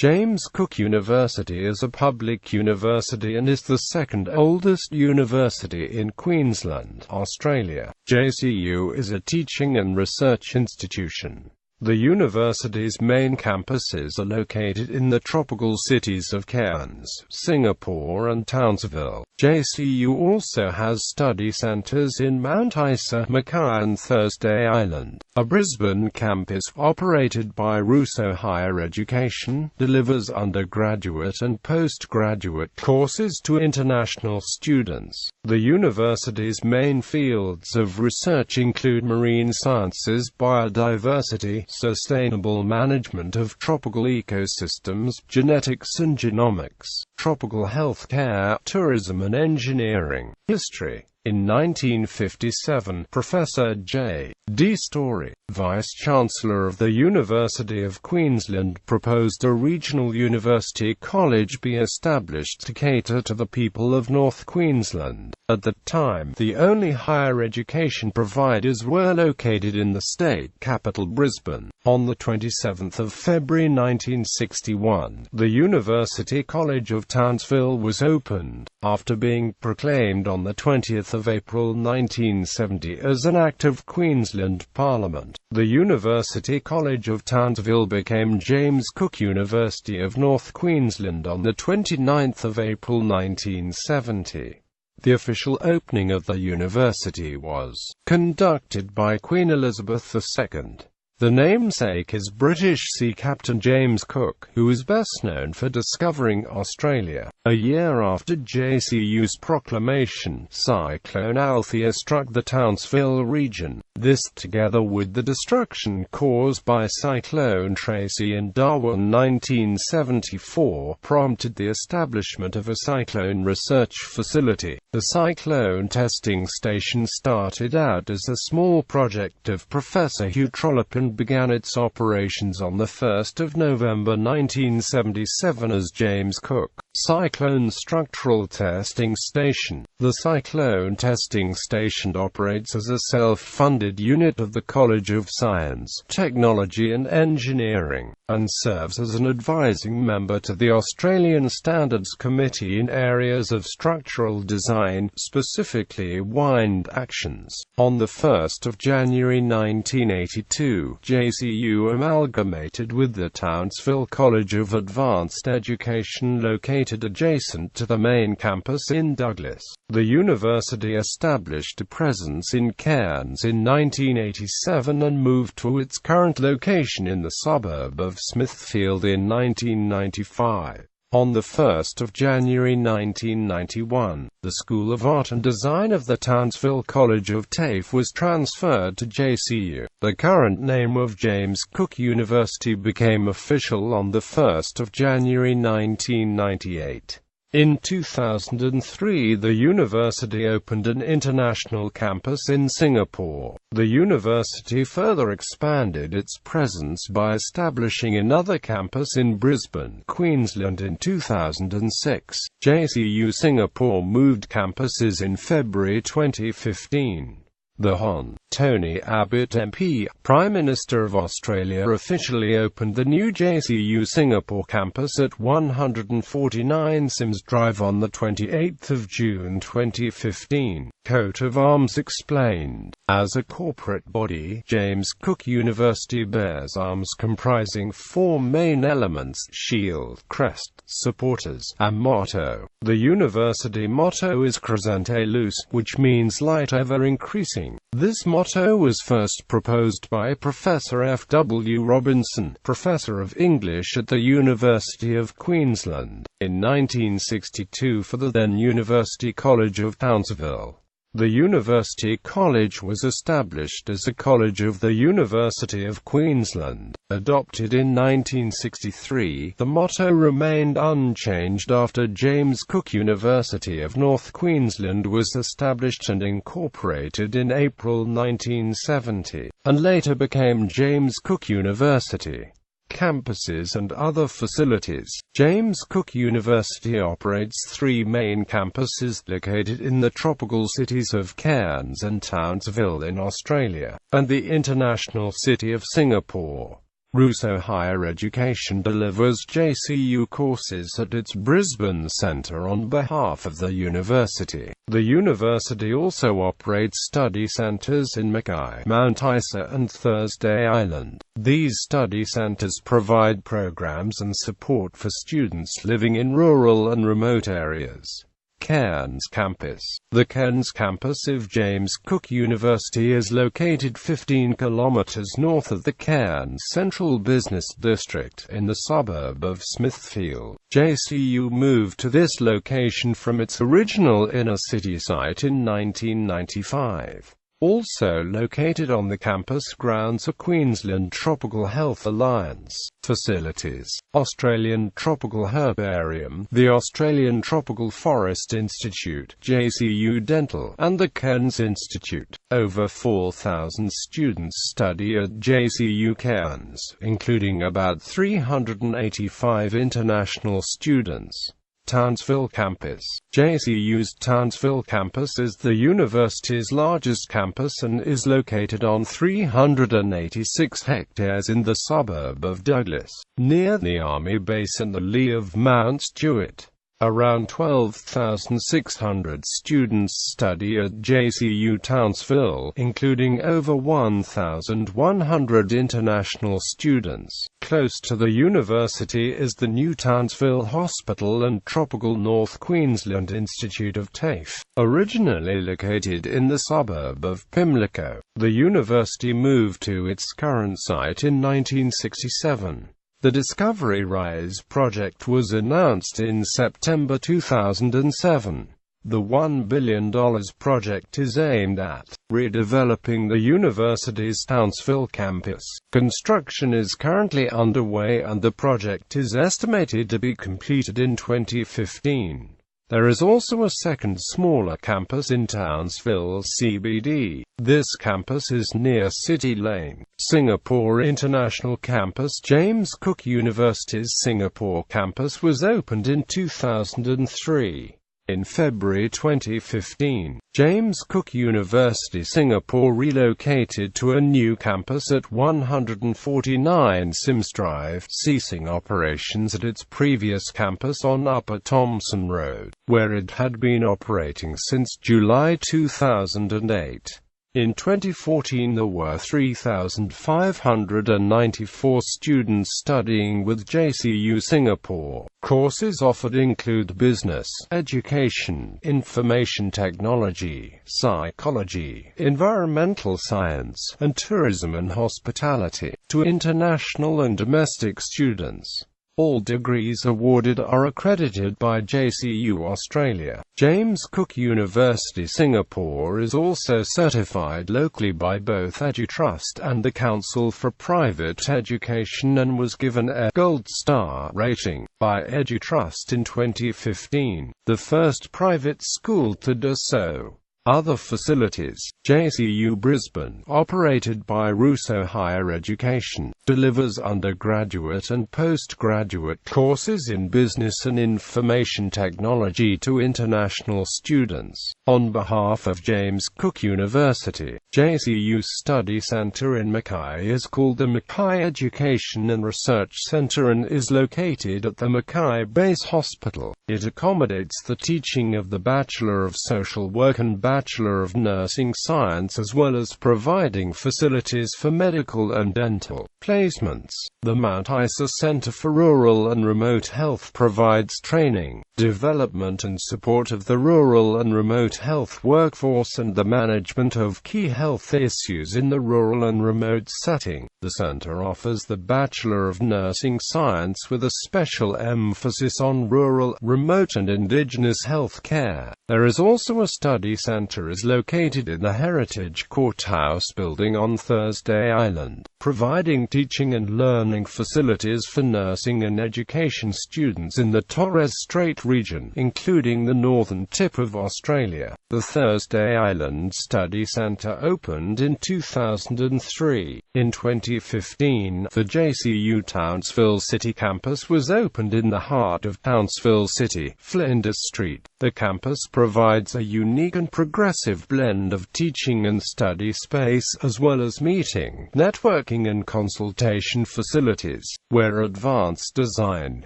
James Cook University is a public university and is the second oldest university in Queensland, Australia. JCU is a teaching and research institution. The university's main campuses are located in the tropical cities of Cairns, Singapore and Townsville. JCU also has study centres in Mount Isa, Mackay and Thursday Island. A Brisbane campus, operated by Russo Higher Education, delivers undergraduate and postgraduate courses to international students. The university's main fields of research include marine sciences, biodiversity, sustainable management of tropical ecosystems, genetics and genomics, tropical health care, tourism and engineering. History. In 1957, Professor J.D. Story, Vice-Chancellor of the University of Queensland, proposed a regional university college be established to cater to the people of North Queensland. At the time, the only higher education providers were located in the state capital Brisbane. On the 27th of February 1961, the University College of Townsville was opened, after being proclaimed on the 20th of April 1970 as an Act of Queensland Parliament. The University College of Townsville became James Cook University of North Queensland on the 29th of April 1970. The official opening of the university was conducted by Queen Elizabeth II. The namesake is British sea captain James Cook, who is best known for discovering Australia. A year after JCU's proclamation, Cyclone Althea struck the Townsville region. This, together with the destruction caused by Cyclone Tracy in Darwin 1974, prompted the establishment of a cyclone research facility. The cyclone testing station started out as a small project of Professor Hugh Trollope and began its operations on the 1st of November 1977 as James Cook Cyclone Structural Testing Station. The Cyclone Testing Station operates as a self-funded unit of the College of Science, Technology and Engineering, and serves as an advising member to the Australian Standards Committee in areas of structural design, specifically wind actions. On the 1st of January 1982, JCU amalgamated with the Townsville College of Advanced Education located adjacent to the main campus in Douglas. The university established a presence in Cairns in 1987 and moved to its current location in the suburb of Smithfield in 1995. On the 1st of January 1991, the School of Art and Design of the Townsville College of TAFE was transferred to JCU. The current name of James Cook University became official on the 1st of January 1998. In 2003, the university opened an international campus in Singapore. The university further expanded its presence by establishing another campus in Brisbane, Queensland in 2006. JCU Singapore moved campuses in February 2015. The Hon. Tony Abbott MP, Prime Minister of Australia, officially opened the new JCU Singapore campus at 149 Sims Drive on the 28th of June 2015. Coat of Arms explained. As a corporate body, James Cook University bears arms comprising four main elements: shield, crest, supporters, and motto. The university motto is Crescente Luce, which means light ever increasing. This motto was first proposed by Professor F. W. Robinson, Professor of English at the University of Queensland, in 1962 for the then University College of Townsville. The University College was established as a college of the University of Queensland. Adopted in 1963, the motto remained unchanged after James Cook University of North Queensland was established and incorporated in April 1970, and later became James Cook University. Campuses and other facilities. James Cook University operates three main campuses located in the tropical cities of Cairns and Townsville in Australia, and the international city of Singapore. Russo Higher Education delivers JCU courses at its Brisbane centre on behalf of the university. The university also operates study centres in Mackay, Mount Isa and Thursday Island. These study centres provide programs and support for students living in rural and remote areas. Cairns Campus. The Cairns campus of James Cook University is located 15 kilometres north of the Cairns Central Business District, in the suburb of Smithfield. JCU moved to this location from its original inner-city site in 1995. Also located on the campus grounds are Queensland Tropical Health Alliance facilities, Australian Tropical Herbarium, the Australian Tropical Forest Institute, JCU Dental, and the Cairns Institute. Over 4,000 students study at JCU Cairns, including about 385 international students. Townsville Campus. JCU's Townsville Campus is the university's largest campus and is located on 386 hectares in the suburb of Douglas, near the Army base and the lee of Mount Stewart. Around 12,600 students study at JCU Townsville, including over 1,100 international students. Close to the university is the new Townsville Hospital and Tropical North Queensland Institute of TAFE. Originally located in the suburb of Pimlico, the university moved to its current site in 1967. The Discovery Rise project was announced in September 2007. The $1 billion project is aimed at redeveloping the university's Townsville campus. Construction is currently underway and the project is estimated to be completed in 2015. There is also a second smaller campus in Townsville CBD. This campus is near City Lane. Singapore International Campus. James Cook University's Singapore campus was opened in 2003. In February 2015, James Cook University Singapore relocated to a new campus at 149 Sims Drive, ceasing operations at its previous campus on Upper Thomson Road, where it had been operating since July 2008. In 2014 there were 3,594 students studying with JCU Singapore. Courses offered include business, education, information technology, psychology, environmental science, and tourism and hospitality, to international and domestic students. All degrees awarded are accredited by JCU Australia. James Cook University Singapore is also certified locally by both EduTrust and the Council for Private Education and was given a Gold Star rating by EduTrust in 2015, the first private school to do so. Other facilities. JCU Brisbane, operated by Russo Higher Education, delivers undergraduate and postgraduate courses in business and information technology to international students. On behalf of James Cook University, JCU's Study Center in Mackay is called the Mackay Education and Research Center and is located at the Mackay Base Hospital. It accommodates the teaching of the Bachelor of Social Work and Bachelor of Nursing Science as well as providing facilities for medical and dental placements. The Mount Isa Center for Rural and Remote Health provides training, development and support of the rural and remote health workforce and the management of key health issues in the rural and remote setting. The center offers the Bachelor of Nursing Science with a special emphasis on rural, remote and indigenous health care. There is also a study center is located in the Heritage Courthouse building on Thursday Island, providing teaching and learning facilities for nursing and education students in the Torres Strait region, including the northern tip of Australia. The Thursday Island Study Center opened in 2003. In 2015, 2015, the JCU Townsville City Campus was opened in the heart of Townsville City, Flinders Street. The campus provides a unique and progressive blend of teaching and study space, as well as meeting, networking and consultation facilities, where advanced design,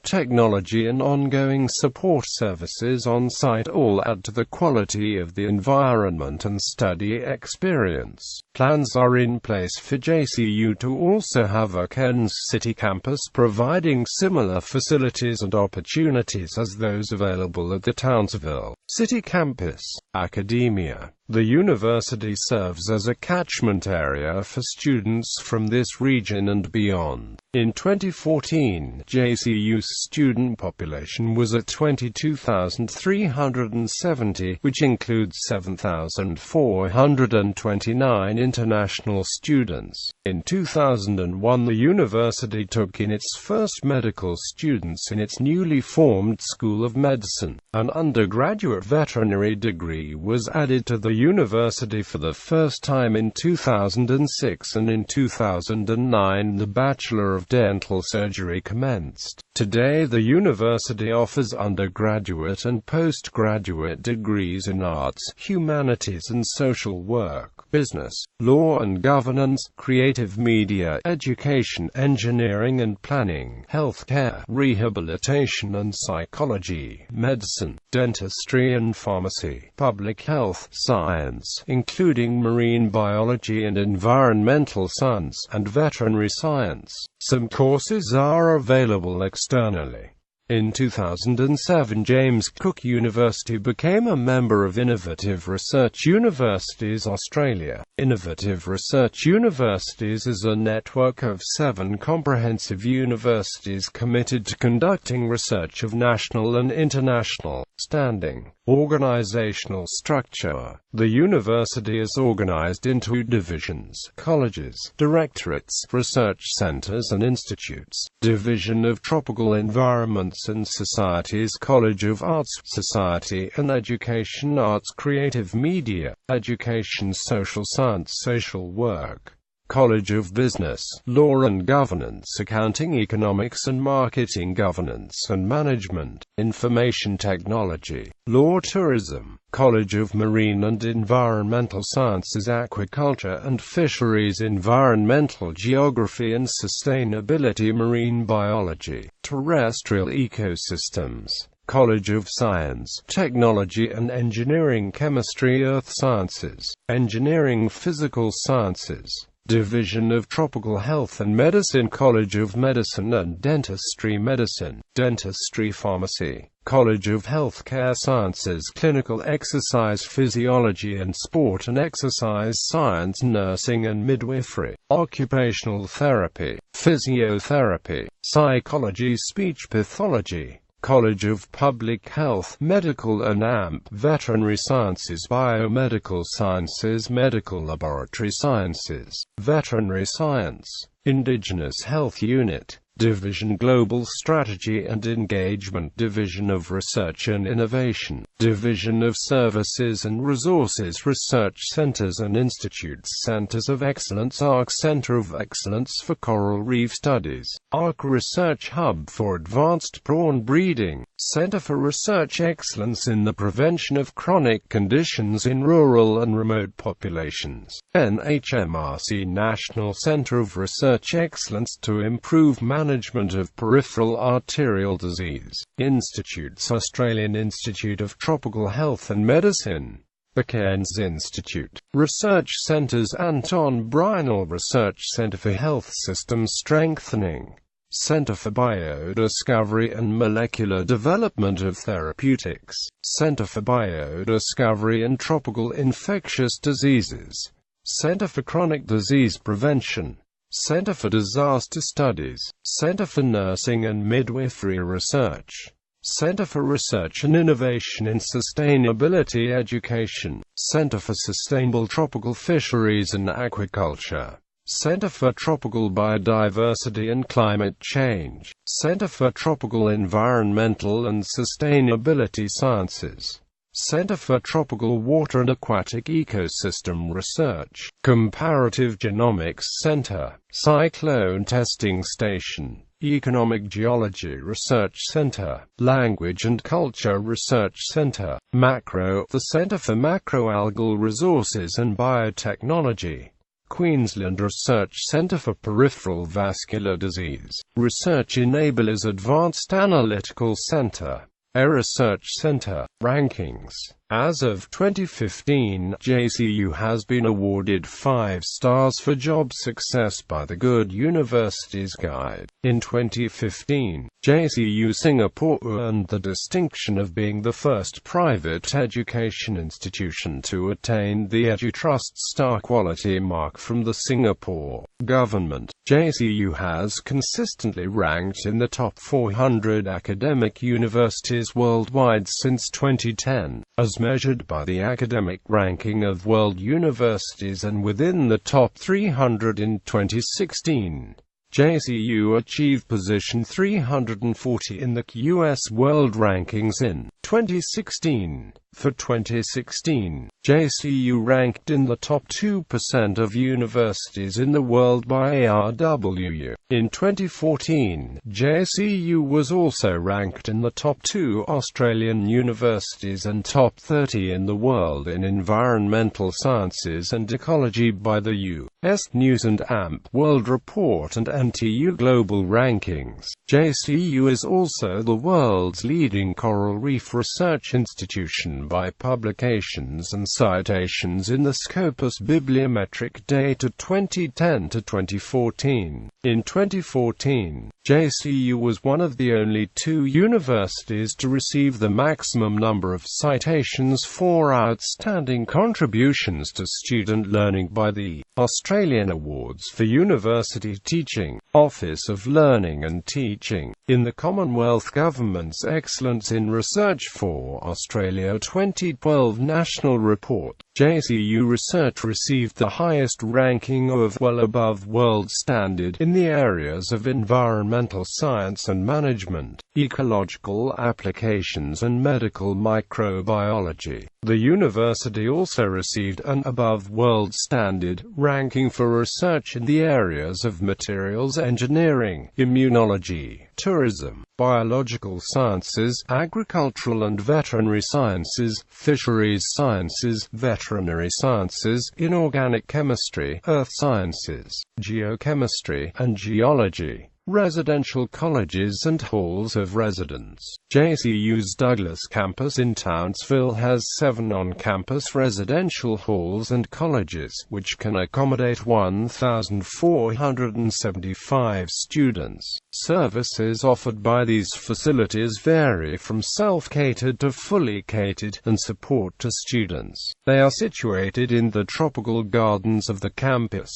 technology and ongoing support services on-site all add to the quality of the environment and study experience. Plans are in place for JCU to also have a Cairns City campus providing similar facilities and opportunities as those available at the Townsville City campus. Academia. The university serves as a catchment area for students from this region and beyond. In 2014, JCU's student population was at 22,370, which includes 7,429 international students. In 2001, the university took in its first medical students in its newly formed School of Medicine. An undergraduate veterinary degree was added to the university for the first time in 2006, and in 2009 the Bachelor of Dental Surgery commenced. Today the university offers undergraduate and postgraduate degrees in arts, humanities and social work, business, law and governance, creative media, education, engineering and planning, healthcare, rehabilitation and psychology, medicine, dentistry and pharmacy, public health, science, including marine biology and environmental science, and veterinary science. Some courses are available externally. In 2007, James Cook University became a member of Innovative Research Universities Australia. Innovative Research Universities is a network of 7 comprehensive universities committed to conducting research of national and international standing. Organizational structure. The university is organized into divisions: colleges, directorates, research centers and institutes. Division of Tropical Environments and Societies, College of Arts, Society and Education, Arts, Creative Media, Education, Social Science, Social Work. College of Business, Law and Governance, Accounting, Economics and Marketing, Governance and Management, Information Technology, Law, Tourism. College of Marine and Environmental Sciences, Aquaculture and Fisheries, Environmental Geography and Sustainability, Marine Biology, Terrestrial Ecosystems. College of Science, Technology and Engineering, Chemistry, Earth Sciences, Engineering, Physical Sciences. Division of Tropical Health and Medicine, College of Medicine and Dentistry, Medicine, Dentistry, Pharmacy. College of Healthcare Sciences, Clinical Exercise Physiology and Sport and Exercise Science, Nursing and Midwifery, Occupational Therapy, Physiotherapy, Psychology, Speech Pathology. College of Public Health, Medical and AMP, Veterinary Sciences, Biomedical Sciences, Medical Laboratory Sciences, Veterinary Science, Indigenous Health Unit. Division Global Strategy and Engagement, Division of Research and Innovation, Division of Services and Resources, Research Centers and Institutes, Centers of Excellence, ARC Center of Excellence for Coral Reef Studies, ARC Research Hub for Advanced Prawn Breeding, Center for Research Excellence in the Prevention of Chronic Conditions in Rural and Remote Populations, NHMRC National Center of Research Excellence to Improve Management of Peripheral Arterial Disease, Institutes, Australian Institute of Tropical Health and Medicine, the Cairns Institute, Research Centers, Anton Brynel Research Center for Health System Strengthening, Center for Biodiscovery and Molecular Development of Therapeutics, Center for Biodiscovery and Tropical Infectious Diseases, Center for Chronic Disease Prevention, Center for Disaster Studies, Center for Nursing and Midwifery Research, Center for Research and Innovation in Sustainability Education, Center for Sustainable Tropical Fisheries and Aquaculture, Center for Tropical Biodiversity and Climate Change, Center for Tropical Environmental and Sustainability Sciences, Center for Tropical Water and Aquatic Ecosystem Research, Comparative Genomics Center, Cyclone Testing Station, Economic Geology Research Center, Language and Culture Research Center, Macro, the Center for Macroalgal Resources and Biotechnology, Queensland Research Centre for Peripheral Vascular Disease, Research Enablers Advanced Analytical Centre, A Research Centre. Rankings. As of 2015, JCU has been awarded 5 stars for job success by the Good Universities Guide. In 2015, JCU Singapore earned the distinction of being the first private education institution to attain the EduTrust Star Quality mark from the Singapore government. JCU has consistently ranked in the top 400 academic universities worldwide since 2010, as measured by the academic ranking of world universities, and within the top 300 in 2016. JCU achieved position 340 in the US World Rankings in 2016. For 2016, JCU ranked in the top 2% of universities in the world by ARWU. In 2014, JCU was also ranked in the top 2 Australian universities and top 30 in the world in environmental sciences and ecology by the U.S. News & AMP World Report and NTU Global Rankings. JCU is also the world's leading coral reef research institution by publications and citations in the Scopus Bibliometric Data 2010 to 2014. In 2014, JCU was one of the only 2 universities to receive the maximum number of citations for outstanding contributions to student learning by the Australian Awards for University Teaching, Office of Learning and Teaching, in the Commonwealth Government's Excellence in Research for Australia 2012 National Report. JCU Research received the highest ranking of well above world standard in the areas of environmental science and management, ecological applications and medical microbiology. The university also received an above world standard ranking for research in the areas of materials engineering, immunology, tourism, biological sciences, agricultural and veterinary sciences, fisheries sciences, veterinary sciences, inorganic chemistry, earth sciences, geochemistry, and geology. Residential colleges and halls of residence. JCU's Douglas campus in Townsville has 7 on-campus residential halls and colleges, which can accommodate 1,475 students. Services offered by these facilities vary from self-catered to fully catered, and support to students. They are situated in the tropical gardens of the campus.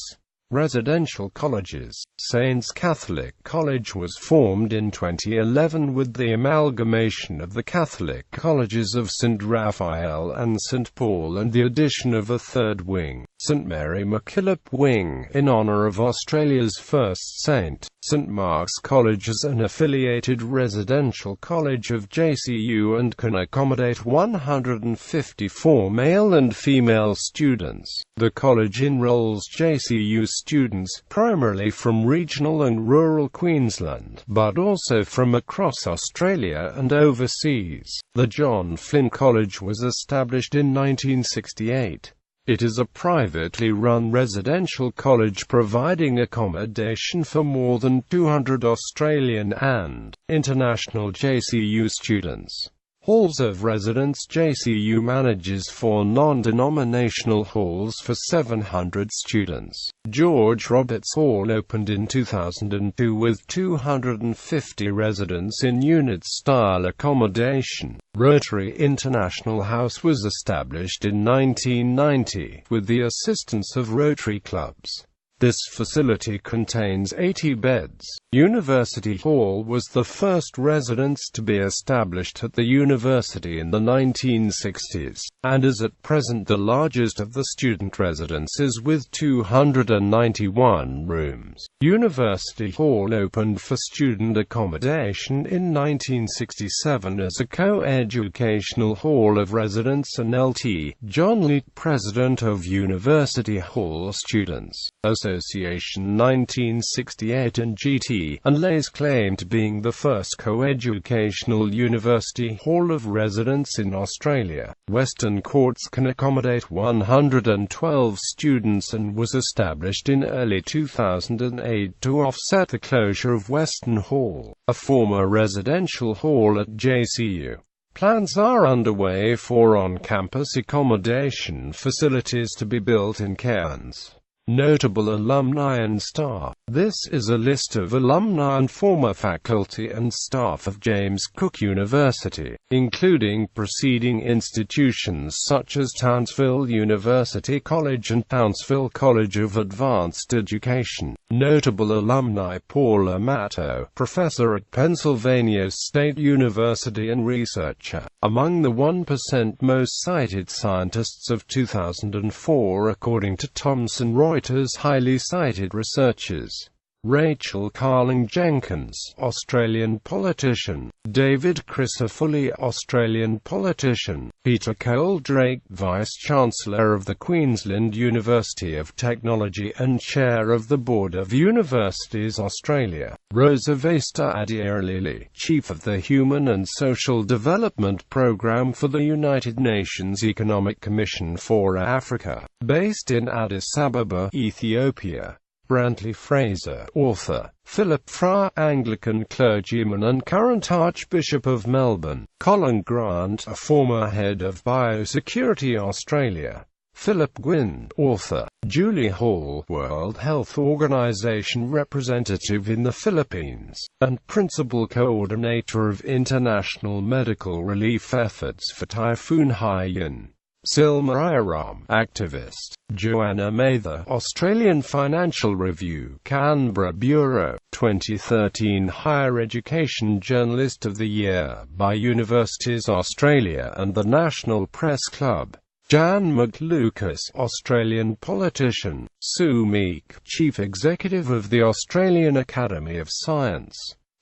Residential colleges. Saints Catholic College was formed in 2011 with the amalgamation of the Catholic colleges of St. Raphael and St. Paul and the addition of a third wing, St. Mary MacKillop Wing, in honor of Australia's first saint. St. Mark's College is an affiliated residential college of JCU and can accommodate 154 male and female students. The college enrolls JCU students primarily from regional and rural Queensland, but also from across Australia and overseas. The John Flynn College was established in 1968. It is a privately run residential college providing accommodation for more than 200 Australian and international JCU students. Halls of Residence. JCU manages 4 non-denominational halls for 700 students. George Roberts Hall opened in 2002 with 250 residents in unit-style accommodation. Rotary International House was established in 1990, with the assistance of Rotary clubs. This facility contains 80 beds. University Hall was the first residence to be established at the university in the 1960s, and is at present the largest of the student residences with 291 rooms. University Hall opened for student accommodation in 1967 as a co-educational hall of residence, and Lt. John Leet, president of University Hall Students' Association 1968, and G.T. and lays claim to being the first co-educational university hall of residence in Australia. Western Courts can accommodate 112 students and was established in early 2008 to offset the closure of Western Hall, a former residential hall at JCU. Plans are underway for on-campus accommodation facilities to be built in Cairns. Notable alumni and staff. This is a list of alumni and former faculty and staff of James Cook University, including preceding institutions such as Townsville University College and Townsville College of Advanced Education. Notable alumni: Paula Matto, professor at Pennsylvania State University and researcher, among the 1% most cited scientists of 2004 according to Thomson Reuters highly cited researchers. Rachel Carling-Jenkins, Australian politician. David Crisafulli, Australian politician. Peter Cole-Drake, Vice-Chancellor of the Queensland University of Technology and Chair of the Board of Universities Australia. Rosa Vista Adiarlili, Chief of the Human and Social Development Programme for the United Nations Economic Commission for Africa, based in Addis Ababa, Ethiopia. Brantley Fraser, author. Philip Fryer, Anglican clergyman and current Archbishop of Melbourne. Colin Grant, a former head of Biosecurity Australia. Philip Gwynn, author. Julie Hall, World Health Organization representative in the Philippines, and principal coordinator of international medical relief efforts for Typhoon Haiyan. Silma Iram, activist. Joanna Mather, Australian Financial Review, Canberra Bureau, 2013 Higher Education Journalist of the Year by Universities Australia and the National Press Club. Jan McLucas, Australian politician. Sue Meek, Chief Executive of the Australian Academy of Science.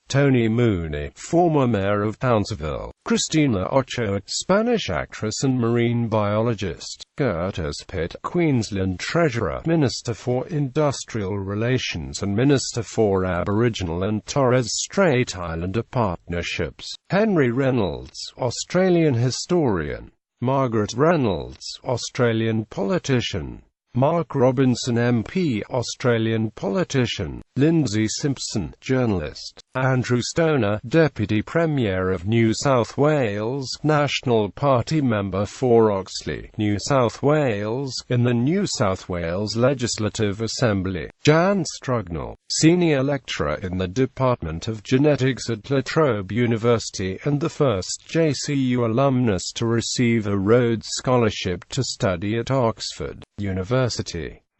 Tony Mooney, former mayor of Townsville. Christina Ochoa, Spanish actress and marine biologist. Curtis Pitt, Queensland Treasurer, Minister for Industrial Relations and Minister for Aboriginal and Torres Strait Islander Partnerships. Henry Reynolds, Australian historian. Margaret Reynolds, Australian politician. Mark Robinson MP, Australian politician. Lindsay Simpson, journalist. Andrew Stoner, Deputy Premier of New South Wales, National Party member for Oxley, New South Wales, in the New South Wales Legislative Assembly. Jan Strugnell, Senior Lecturer in the Department of Genetics at La Trobe University and the first JCU alumnus to receive a Rhodes Scholarship to study at Oxford University.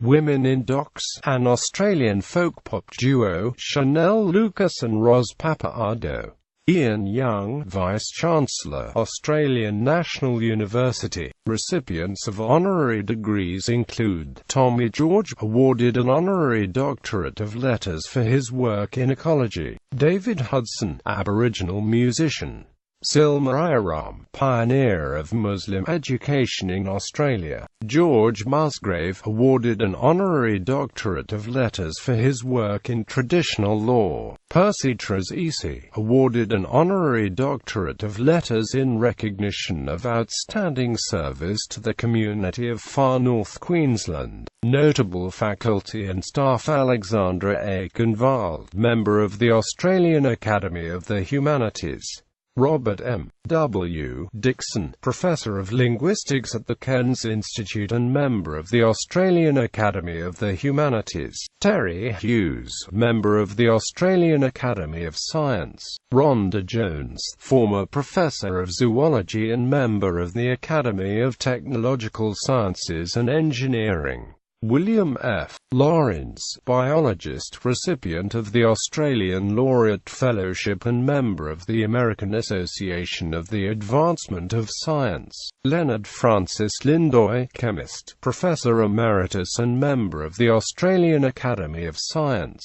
Women in Docs, an Australian folk pop duo, Chanel Lucas and Ros Papaado. Ian Young, Vice-Chancellor, Australian National University. Recipients of honorary degrees include Tommy George, awarded an honorary doctorate of letters for his work in ecology. David Hudson, Aboriginal musician. Silma Iram, pioneer of Muslim education in Australia. George Musgrave, awarded an honorary doctorate of letters for his work in traditional law. Percy Trezisi, awarded an honorary doctorate of letters in recognition of outstanding service to the community of Far North Queensland. Notable faculty and staff: Alexandra Aikenwald, member of the Australian Academy of the Humanities. Robert M. W. Dixon, Professor of Linguistics at the Cairns Institute and member of the Australian Academy of the Humanities. Terry Hughes, member of the Australian Academy of Science. Rhonda Jones, former Professor of Zoology and member of the Academy of Technological Sciences and Engineering. William F. Lawrence, biologist, recipient of the Australian Laureate Fellowship and member of the American Association of the Advancement of Science. Leonard Francis Lindoy, chemist, professor emeritus and member of the Australian Academy of Science.